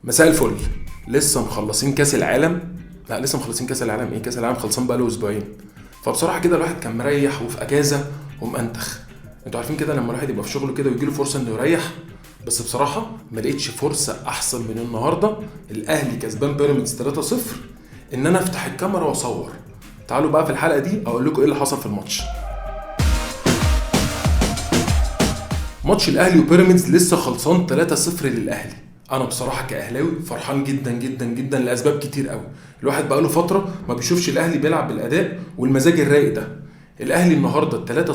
مساء الفل. لسه مخلصين كاس العالم. لا لسه مخلصين كاس العالم. ايه، كاس العالم خلصان بقاله اسبوعين. فبصراحه كده الواحد كان مريح وفي اجازه ومأنتخ. انتوا عارفين كده لما الواحد يبقى في شغله كده ويجيله فرصه انه يريح. بس بصراحه ما لقيتش فرصه احسن من النهارده الاهلي كسبان بيراميدز 3-0 ان انا افتح الكاميرا واصور. تعالوا بقى في الحلقه دي اقول لكم ايه اللي حصل في الماتش. ماتش الاهلي وبيراميدز لسه خلصان 3-0 للاهلي. انا بصراحه كاهلاوي فرحان جدا جدا جدا لاسباب كتير قوي. الواحد بقاله فتره ما بيشوفش الاهلي بيلعب بالاداء والمزاج الرايق ده. الاهلي النهارده 3-0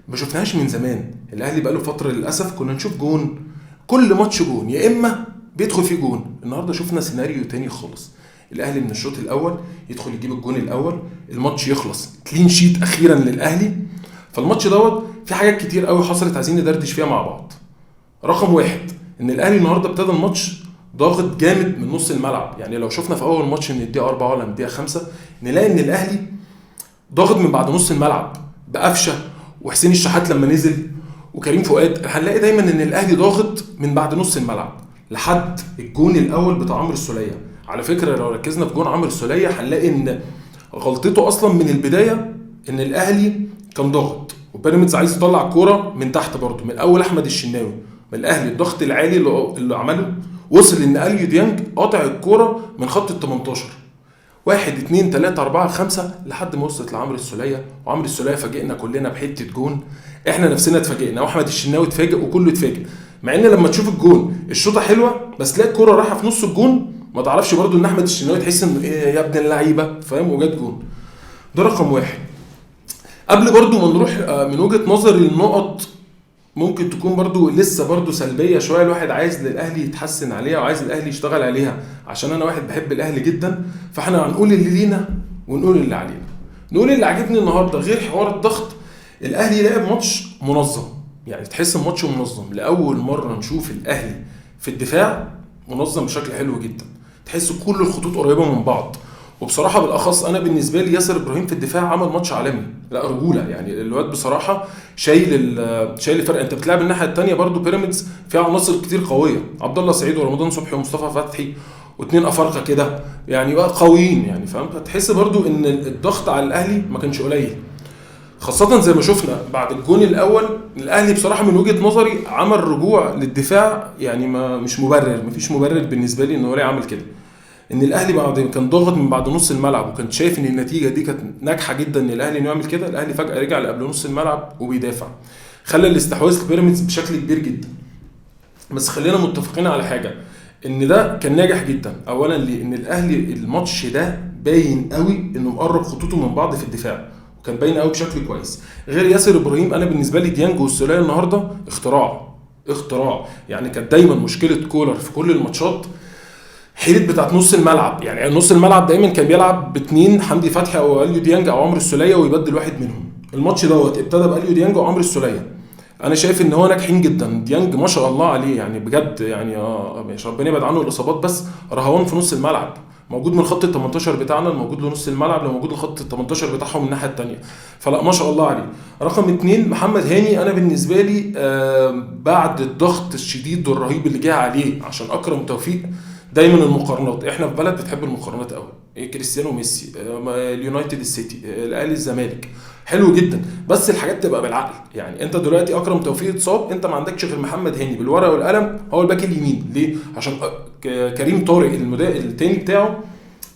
ما شفناهاش من زمان. الاهلي بقاله فتره للاسف كنا نشوف جون كل ماتش، جون يا اما بيدخل فيه جون. النهارده شفنا سيناريو تاني خالص. الاهلي من الشوط الاول يدخل يجيب الجون الاول، الماتش يخلص كلين شيت اخيرا للاهلي. فالماتش دوت في حاجات كتير قوي حصلت عايزين ندردش فيها مع بعض. رقم واحد، ان الاهلي النهارده ابتدى الماتش ضاغط جامد من نص الملعب. يعني لو شفنا في اول ماتش من الدقيقه 4 ولا من الدقيقه 5 نلاقي ان الاهلي ضاغط من بعد نص الملعب بقفشه وحسين الشحات لما نزل وكريم فؤاد. هنلاقي دايما ان الاهلي ضاغط من بعد نص الملعب لحد الجون الاول بتاع عمرو السوليه. على فكره لو ركزنا في جون عمرو السوليه هنلاقي ان غلطته اصلا من البدايه ان الاهلي كان ضاغط وبيراميدز عايز يطلع الكوره من تحت برضه من اول احمد الشناوي. من الاهلي الضغط العالي اللي عمله وصل ان اليو ديانج قاطع الكوره من خط ال 18 1 2 3 4 5 لحد ما وصلت لعمرو السوليه. وعمرو السوليه فاجئنا كلنا بحته جون. احنا نفسنا اتفاجئنا واحمد الشناوي اتفاجئ وكله اتفاجئ. مع ان لما تشوف الجون الشوطه حلوه بس تلاقي الكوره رايحه في نص الجون ما تعرفش برضو ان احمد الشناوي تحس انه ايه يا ابن اللعيبه، فاهم، وجات جون. ده رقم واحد. قبل برضو ما نروح من وجهه نظري النقط ممكن تكون برضو لسه برضو سلبية شوية، الواحد عايز للأهلي يتحسن عليها وعايز الأهلي يشتغل عليها. عشان أنا واحد بحب الأهلي جدا، فاحنا هنقول اللي لينا ونقول اللي علينا. نقول اللي عجبني النهاردة غير حوار الضغط. الأهلي لعب ماتش منظم، يعني تحس الماتش منظم. لأول مرة نشوف الأهلي في الدفاع منظم بشكل حلو جدا. تحس كل الخطوط قريبة من بعض. وبصراحه بالاخص انا بالنسبه لي ياسر ابراهيم في الدفاع عمل ماتش عالمي. لا رجوله، يعني الواد بصراحه شايل الفرق. انت بتلعب الناحيه الثانيه برضو بيراميدز فيها عناصر كتير قويه، عبد الله سعيد ورمضان صبحي ومصطفى فتحي واثنين افارقه كده يعني بقى قويين، يعني فاهم. تحس برضو ان الضغط على الاهلي ما كانش قليل، خاصة زي ما شفنا بعد الجون الأول. الأهلي بصراحة من وجهة نظري عمل رجوع للدفاع، يعني ما مش مبرر، مفيش مبرر بالنسبة لي إنه يعمل كده. ان الاهلي بعد كان ضاغط من بعد نص الملعب وكنت شايف ان النتيجه دي كانت ناجحه جدا ان الاهلي انه يعمل كده. الاهلي فجاه رجع لقبل نص الملعب وبيدافع، خلى الاستحواذ لبيراميدز بشكل كبير جدا. بس خلينا متفقين على حاجه، ان ده كان ناجح جدا. اولا لان الاهلي الماتش ده باين قوي انه مقرب خطوطه من بعض في الدفاع وكان باين قوي بشكل كويس. غير ياسر ابراهيم، انا بالنسبه لي ديانج والسوليه النهارده اختراع. يعني كانت دايما مشكله كولر في كل الماتشات حيرة بتاعت نص الملعب. يعني نص الملعب دايما كان بيلعب باتنين، حمدي فتحي او اليو ديانج او عمرو السوليه، ويبدل واحد منهم. الماتش دوت ابتدى باليو ديانج وعمرو السوليه. انا شايف ان هو ناجحين جدا. ديانج ما شاء الله عليه يعني بجد، يعني مش ربنا يبعد عنه الاصابات، بس رهوان في نص الملعب، موجود من خط ال 18 بتاعنا موجود لنص الملعب، لو موجود لخط ال 18 بتاعهم من الناحيه الثانيه. فلا ما شاء الله عليه. رقم 2 محمد هاني. انا بالنسبه لي بعد الضغط الشديد والرهيب اللي جه عليه عشان اكرم توفيق، دايما المقارنات، احنا في بلد بتحب المقارنات قوي. كريستيانو ميسي، اليونايتد السيتي، الاهلي الزمالك، حلو جدا، بس الحاجات تبقى بالعقل. يعني انت دلوقتي اكرم توفيق اتصاب، انت ما عندكش غير محمد هاني بالورقه والقلم هو الباك اليمين. ليه؟ عشان كريم طارق التاني بتاعه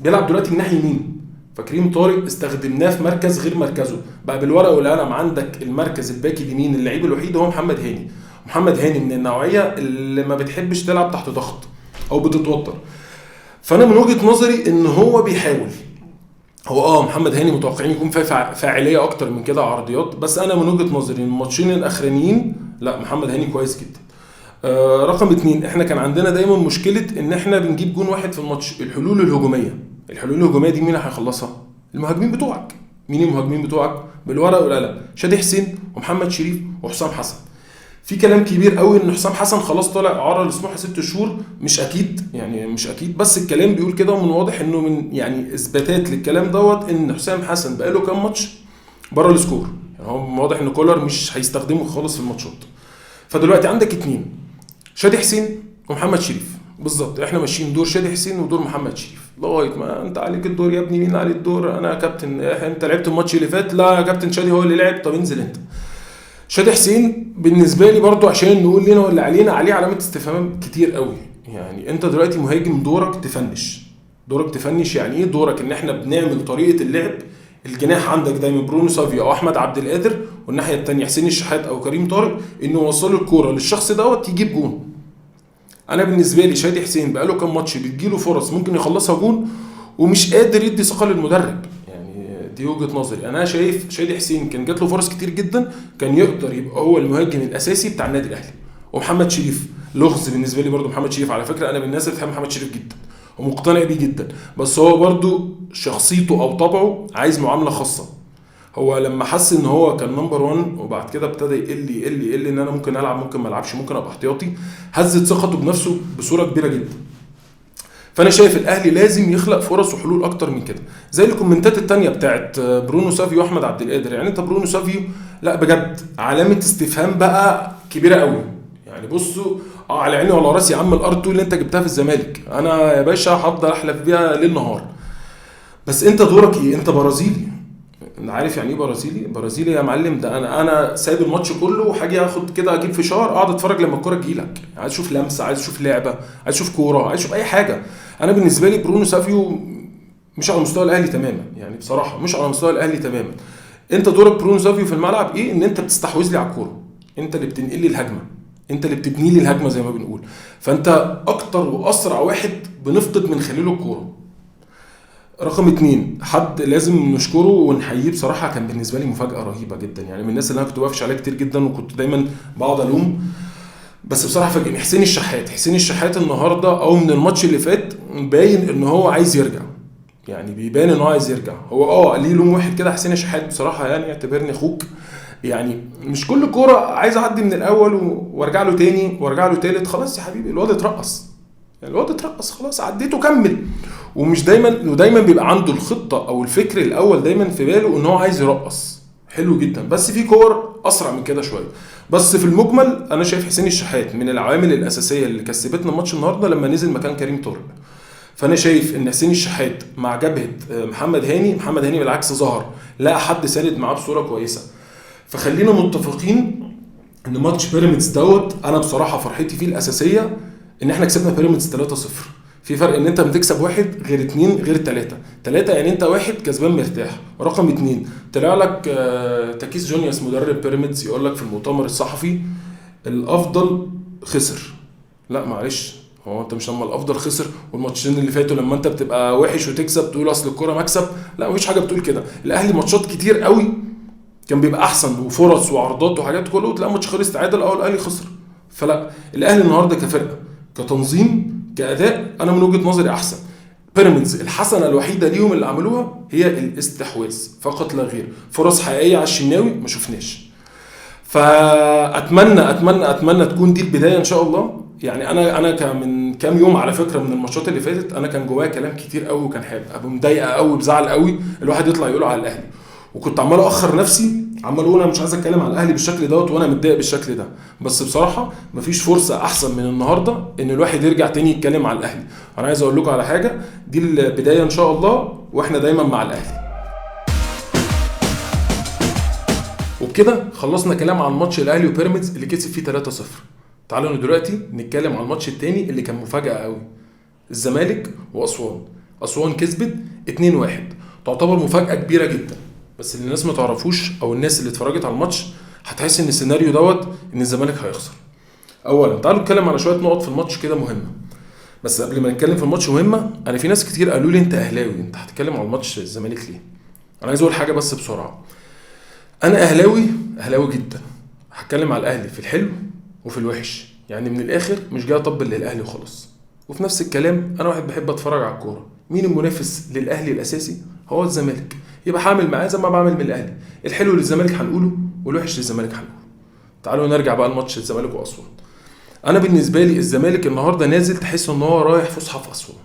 بيلعب دلوقتي الناحيه يمين، فكريم طارق استخدمناه في مركز غير مركزه. بقى بالورقه والقلم عندك المركز الباك اليمين اللعيب الوحيد هو محمد هاني. محمد هاني من النوعيه اللي ما بتحبش تلعب تحت ضغط او بتتوتر. فانا من وجهة نظري ان هو بيحاول. هو محمد هاني متوقعين يكون فيها فاعليه اكتر من كده عرضيات، بس انا من وجهة نظري الماتشين الاخرانيين لا محمد هاني كويس جدا. رقم 2، احنا كان عندنا دايما مشكله ان احنا بنجيب جون واحد في الماتش. الحلول الهجوميه دي مين هيخلصها؟ المهاجمين بتوعك. مين المهاجمين بتوعك بالورقه والقلم؟ شادي حسين ومحمد شريف وحسام حسن. في كلام كبير قوي ان حسام حسن خلاص طالع اعاره لسموحه 6 شهور. مش اكيد، يعني مش اكيد، بس الكلام بيقول كده، ومن واضح انه من يعني اثباتات للكلام دوت ان حسام حسن بقاله كام ماتش بره السكور. يعني هو واضح ان كولر مش هيستخدمه خالص في الماتشات. فدلوقتي عندك 2، شادي حسين ومحمد شريف. بالظبط، احنا ماشيين دور شادي حسين ودور محمد شريف لغايه ما انت عليك الدور يا ابني. مين عليه الدور؟ انا كابتن. انت لعبت الماتش اللي فات؟ لا يا كابتن شادي هو اللي لعب. طب انزل انت. شادي حسين بالنسبه لي برضو عشان نقول لنا ولا علينا، عليه علامه استفهام كتير قوي. يعني انت دلوقتي مهاجم، دورك تفنش. دورك تفنش يعني ايه؟ دورك ان احنا بنعمل طريقه اللعب. الجناح عندك دايما برونو سافيو او احمد عبد القادر، والناحيه الثانيه حسين الشحات او كريم طارق، انه يوصلوا الكوره للشخص دوت يجيب جون. انا بالنسبه لي شادي حسين بقاله كام ماتش بتجيله فرص ممكن يخلصها جون، ومش قادر يدي ثقه للمدرب. يعني دي وجهه نظري. انا شايف شادي حسين كان جات له فرص كتير جدا، كان يقدر يبقى هو المهاجم الاساسي بتاع النادي الاهلي. ومحمد شريف لغز بالنسبه لي برضو. محمد شريف على فكره انا من الناس اللي بتحب محمد شريف جدا ومقتنع بيه جدا، بس هو برضو شخصيته او طبعه عايز معامله خاصه. هو لما حس ان هو كان نمبر 1 وبعد كده ابتدى يقل ان انا ممكن العب ممكن ما العبش ممكن ابقى احتياطي، هزت ثقته بنفسه بصوره كبيره جدا. فانا شايف الاهلي لازم يخلق فرص وحلول اكتر من كده. زي الكومنتات التانية بتاعت برونو سافيو واحمد عبد القادر. يعني انت برونو سافيو لا بجد علامه استفهام بقى كبيره قوي. يعني بصوا على عيني وعلى راسي يا عم الارض اللي انت جبتها في الزمالك، انا يا باشا هفضل احلف بيها ليل نهار. بس انت دورك ايه؟ انت برازيلي. انا عارف يعني ايه برازيلي. برازيلي يا معلم ده انا سايب الماتش كله وهاجي اخد كده اجيب فشار اقعد اتفرج لما الكوره تجيلك. عايز اشوف لمسه، عايز اشوف لعبه، عايز اشوف كوره، عايز اشوف اي حاجه. انا بالنسبه لي برونو سافيو مش على مستوى الاهلي تماما. يعني بصراحه مش على مستوى الاهلي تماما. انت دورك برونو سافيو في الملعب ايه؟ ان انت بتستحوذ لي على الكوره، انت اللي بتنقل لي الهجمه، انت اللي بتبني لي الهجمه زي ما بنقول. فانت اكتر واسرع واحد بنفقد من خلاله الكوره. رقم 2 حد لازم نشكره ونحييه بصراحه، كان بالنسبه لي مفاجاه رهيبه جدا. يعني من الناس اللي انا كنت واقفش عليها كتير جدا وكنت دايما بقعد الوم، بس بصراحه فاجئني حسين الشحات. حسين الشحات النهارده او من الماتش اللي فات باين ان هو عايز يرجع. يعني بيبان ان هو عايز يرجع. هو ليه لون واحد كده حسين الشحات بصراحه. يعني اعتبرني اخوك، يعني مش كل كوره عايز اعدي من الاول وارجع له تاني وارجع له تالت. خلاص يا حبيبي الواد اترقص، يعني الواد اترقص خلاص عديته كمل. ومش ودايما بيبقى عنده الخطه او الفكر الاول دايما في باله ان هو عايز يرقص. حلو جدا، بس في كور اسرع من كده شويه. بس في المجمل انا شايف حسين الشحات من العوامل الاساسيه اللي كسبتنا الماتش النهارده لما نزل مكان كريم طارق. فانا شايف ان حسين الشحات مع جبهه محمد هاني بالعكس ظهر لقى حد ساند معاه بصوره كويسه. فخلينا متفقين ان ماتش بيراميدز دوت انا بصراحه فرحتي فيه الاساسيه ان احنا كسبنا بيراميدز 3-0. في فرق ان انت بتكسب واحد غير 2 غير 3. يعني انت واحد كسبان مرتاح. رقم 2 طلع لك تاكيس جونياس مدرب بيراميدز يقول لك في المؤتمر الصحفي الافضل خسر. لا معلش، هو انت مش لما الافضل خسر والماتشين اللي فاتوا لما انت بتبقى وحش وتكسب تقول اصل الكوره مكسب؟ لا مفيش حاجه بتقول كده. الاهلي ماتشات كتير قوي كان بيبقى احسن وفرص وعرضات وحاجات كله وتلاقي ماتش خلص تعادل او الاهلي خسر. فلا الاهلي النهارده كفرقه كتنظيم كاداء انا من وجهه نظري احسن. بيراميدز الحسنه الوحيده ليهم اللي عملوها هي الاستحواذ فقط لا غير. فرص حقيقيه على الشناوي ما شفناش. فاتمنى تكون دي البدايه ان شاء الله. يعني انا من كام يوم على فكره من الماتشات اللي فاتت انا كان جوايا كلام كتير قوي وكان هيبقى مضايقه قوي بزعل قوي الواحد يطلع يقوله على الاهلي. وكنت عمال اخر نفسي عمال اقول انا مش عايز اتكلم على الاهلي بالشكل دوت وانا متضايق بالشكل ده. بس بصراحه مفيش فرصه احسن من النهارده ان الواحد يرجع تاني يتكلم على الاهلي. انا عايز اقول لكم على حاجه، دي البدايه ان شاء الله واحنا دايما مع الاهلي. وبكده خلصنا كلام عن ماتش الاهلي وبيراميدز اللي كسب فيه 3-0. تعالوا دلوقتي نتكلم عن الماتش التاني اللي كان مفاجاه قوي، الزمالك واسوان. اسوان كسبت 2-1، تعتبر مفاجاه كبيره جدا. بس اللي الناس ما تعرفوش او الناس اللي اتفرجت على الماتش هتحس ان السيناريو دوت ان الزمالك هيخسر. اولا تعالوا نتكلم على شويه نقط في الماتش كده مهمه. بس قبل ما نتكلم في الماتش مهمه، انا في ناس كتير قالوا لي انت اهلاوي انت هتتكلم على الماتش الزمالك ليه؟ انا عايز اقول حاجه بس بسرعه. انا اهلاوي جدا، هتكلم على الاهلي في الحلو وفي الوحش. يعني من الاخر مش جاي اطبل للاهلي وخلاص. وفي نفس الكلام انا واحد بحب اتفرج على الكوره. مين المنافس للاهلي الاساسي؟ هو الزمالك. يبقى هعمل معاه زي ما بعمل من الاهلي. الحلو للزمالك هنقوله والوحش للزمالك هنقوله. تعالوا نرجع بقى لماتش الزمالك واسوان. انا بالنسبه لي الزمالك النهارده نازل تحس ان هو رايح فسحه في اسوان.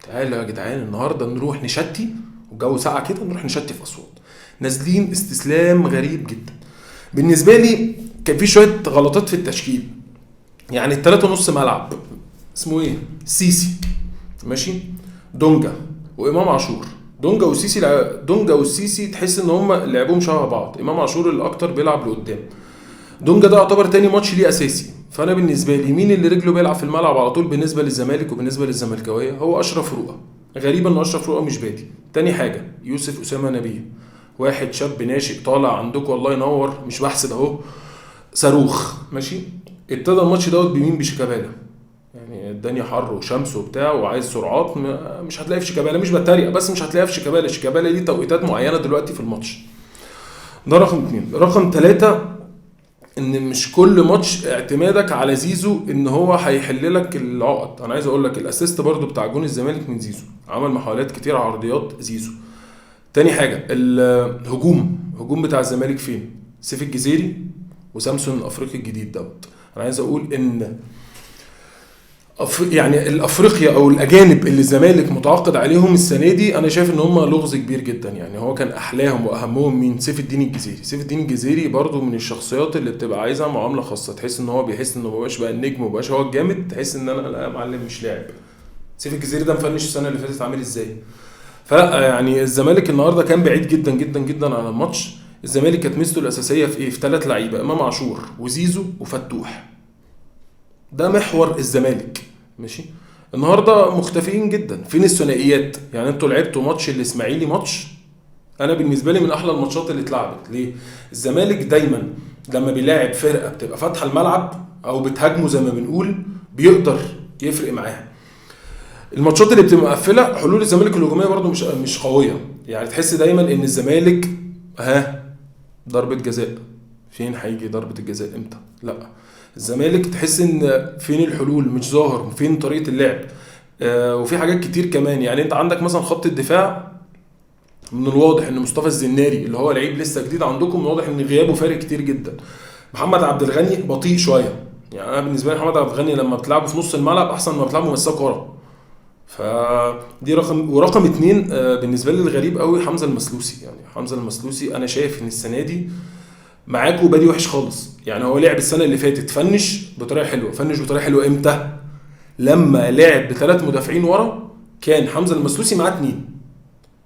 تعالوا يا جدعان النهارده نروح نشتي والجو ساقع كده نروح نشتي في اسوان. نازلين استسلام غريب جدا. بالنسبه لي كان في شويه غلطات في التشكيل. يعني ال3.5 ملعب اسمه ايه، سيسي، ماشي، دونجا وامام عاشور. دونجا والسيسي تحس ان هم لعبهم شبه بعض، امام عاشور اللي اكتر بيلعب لقدام. دونجا ده يعتبر تاني ماتش ليه اساسي. فانا بالنسبه لي مين اللي رجله بيلعب في الملعب على طول بالنسبه للزمالك وبالنسبه للزملكاويه؟ هو اشرف رؤى. غريبا ان اشرف رؤى مش بادي. تاني حاجه يوسف اسامه نبيه، واحد شاب ناشئ طالع عندكم، الله ينور، مش بحسد اهو، صاروخ، ماشي. ابتدى الماتش دوت بمين؟ بشيكابالا. يعني الدنيا حر وشمس وبتاع وعايز سرعات، مش هتلاقي في شيكابالا، مش بتريق بس مش هتلاقيها في شيكابالا. شيكابالا ليه توقيتات معينه دلوقتي في الماتش. ده رقم 2. رقم 3، ان مش كل ماتش اعتمادك على زيزو ان هو هيحل لك العقد. انا عايز اقول لك الاسيست برضو بتاع جون الزمالك من زيزو، عمل محاولات كتير عرضيات زيزو. تاني حاجه الهجوم بتاع الزمالك فين؟ سيف الجزيري وسامسون الافريقي الجديد دوت. انا عايز اقول ان يعني الافريقيا او الاجانب اللي الزمالك متعاقد عليهم السنه دي، انا شايف ان هم لغز كبير جدا. يعني هو كان احلاهم واهمهم مين؟ سيف الدين الجزيري. سيف الدين الجزيري برضو من الشخصيات اللي بتبقى عايزه معامله خاصه، تحس ان هو بيحس انه مبقاش بقى النجم ومبقاش هو الجامد، تحس ان انا لا يا معلم مش لاعب. سيف الجزيري ده مفنش السنه اللي فاتت عامل ازاي. فلا يعني الزمالك النهارده كان بعيد جدا جدا جدا عن الماتش. الزمالك كانت ميزته الاساسيه في ايه؟ في 3 لعيبه، امام عاشور وزيزو وفتوح. ده محور الزمالك، ماشي. النهارده مختفيين جدا. فين الثنائيات؟ يعني انتوا لعبتوا ماتش الاسماعيلي، ماتش انا بالنسبه لي من احلى الماتشات اللي اتلعبت. ليه؟ الزمالك دايما لما بيلاعب فرقه بتبقى فاتحه الملعب او بتهاجمه زي ما بنقول، بيقدر يفرق معاها. الماتشات اللي بتبقى مقفله، حلول الزمالك الهجوميه برده مش قويه. يعني تحس دايما ان الزمالك ضربه جزاء، فين هيجي ضربه الجزاء امتى؟ لا، الزمالك تحس ان فين الحلول مش ظاهر، فين طريقه اللعب. وفي حاجات كتير كمان. يعني انت عندك مثلا خط الدفاع، من الواضح ان مصطفى الزناري اللي هو لعيب لسه جديد عندكم، من الواضح ان غيابه فارق كتير جدا. محمد عبد الغني بطيء شويه. يعني انا بالنسبه لي محمد عبد الغني لما بتلعبه في نص الملعب احسن ما بتلعبه مساك ورا. فدي ورقم 2 بالنسبه لي الغريب قوي حمزه المسلوسي. يعني حمزه المسلوسي انا شايف ان السنه دي معاكوا بادي وحش خالص. يعني هو لعب السنه اللي فاتت فنش بطريقه حلوه. امتى؟ لما لعب ب3 مدافعين ورا، كان حمزه المسلوسي معاه 2.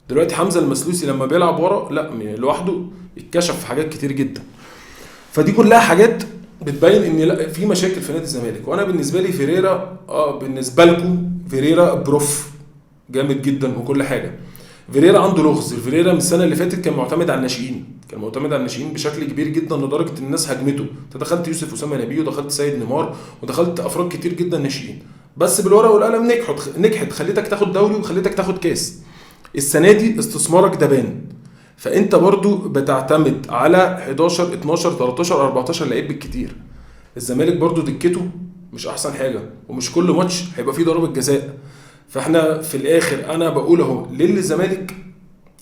دلوقتي حمزه المسلوسي لما بيلعب ورا لا، لوحده اتكشف في حاجات كتير جدا. فدي كلها حاجات بتبين ان لا، في مشاكل في نادي الزمالك. وانا بالنسبه لي فيريرا بالنسبه لكم فيريرا بروف جامد جدا وكل حاجه. فيريرا عنده لغز. فيريرا من السنه اللي فاتت كان معتمد على الناشئين، بشكل كبير جدا لدرجه ان الناس هاجمته. انت دخلت يوسف اسامه نبيه ودخلت سيد نيمار ودخلت افراد كتير جدا ناشئين، بس بالورقه والقلم نجحت، خليتك تاخد دوري وخليتك تاخد كاس. السنه دي استثمارك ده بان. فانت برضو بتعتمد على 11 12 13 14 لعيب بالكتير. الزمالك برضو دكته مش احسن حاجه، ومش كل ماتش هيبقى فيه ضربه جزاء. فاحنا في الاخر انا بقول اهو للزمالك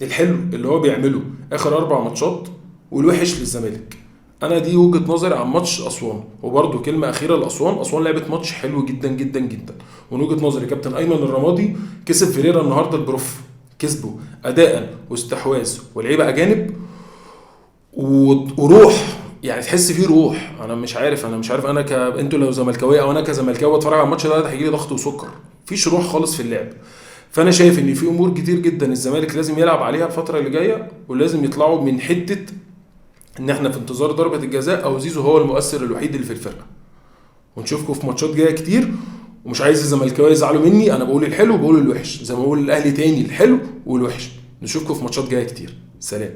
الحلو اللي هو بيعمله اخر 4 ماتشات، والوحش للزمالك. انا دي وجهه نظري عن ماتش اسوان. وبرده كلمه اخيره لاسوان، اسوان لعبت ماتش حلو جدا جدا جدا. ومن وجهه نظري كابتن ايمن الرمادي كسب فيريرا النهارده البروف، كسبه اداء واستحواذ ولعيبه اجانب وروح. يعني تحس فيه روح. انا مش عارف انا انتوا لو زملكاويه او انا كزملكاوي اتفرج على الماتش ده هيجي لي ضغط وسكر. مفيش روح خالص في اللعب. فانا شايف ان في امور كتير جدا الزمالك لازم يلعب عليها الفتره اللي جايه، ولازم يطلعوا من حته ان احنا في انتظار ضربه الجزاء او زيزو هو المؤثر الوحيد اللي في الفرقه. ونشوفكم في ماتشات جايه كتير. ومش عايز الزملكاويه يزعلوا مني، انا بقول الحلو وبقول الوحش، زي ما بقول الاهلي تاني الحلو والوحش. نشوفكم في ماتشات جايه كتير. سلام.